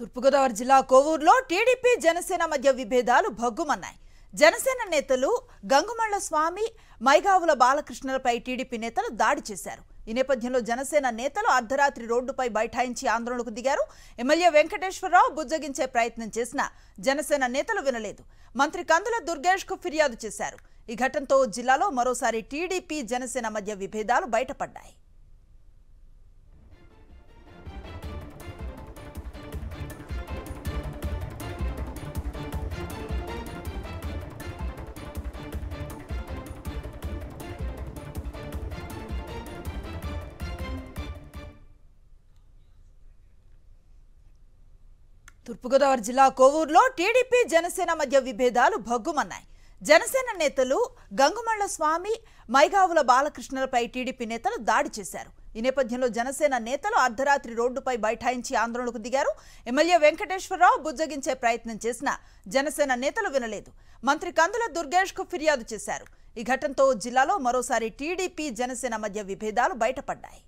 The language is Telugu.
తూర్పుగోదావరి జిల్లా కోవూరులో టీడీపీ జనసేన మధ్య విభేదాలు భగ్గుమన్నాయి. జనసేన నేతలు గంగుమళ్ళ స్వామి, మైగావుల బాలకృష్ణలపై టీడీపీ నేతలు దాడి చేశారు. ఈ నేపథ్యంలో జనసేన నేతలు అర్ధరాత్రి రోడ్డుపై బైఠాయించి ఆందోళనకు దిగారు. ఎమ్మెల్యే వెంకటేశ్వరరావు బుజ్జగించే ప్రయత్నం చేసినా జనసేన నేతలు వినలేదు. మంత్రి కందుల దుర్గేష్ కు ఫిర్యాదు చేశారు. ఈ ఘటనతో జిల్లాలో మరోసారి టీడీపీ జనసేన మధ్య విభేదాలు బయటపడ్డాయి. తూర్పుగోదావరి జిల్లా కోవూరులో టీడీపీ జనసేన మధ్య విభేదాలు భగ్గుమన్నాయి. జనసేన నేతలు గంగుమళ్ళ స్వామి, మైగావుల బాలకృష్ణలపై టీడీపీ నేతలు దాడి చేశారు. ఈ నేపథ్యంలో జనసేన నేతలు అర్ధరాత్రి రోడ్డుపై బైఠాయించి ఆందోళనకు దిగారు. ఎమ్మెల్యే వెంకటేశ్వరరావు బుజ్జగించే ప్రయత్నం చేసినా జనసేన నేతలు వినలేదు. మంత్రి కందుల దుర్గేష్ కు ఫిర్యాదు చేశారు. ఈ ఘటనతో జిల్లాలో మరోసారి టీడీపీ జనసేన మధ్య విభేదాలు బయటపడ్డాయి.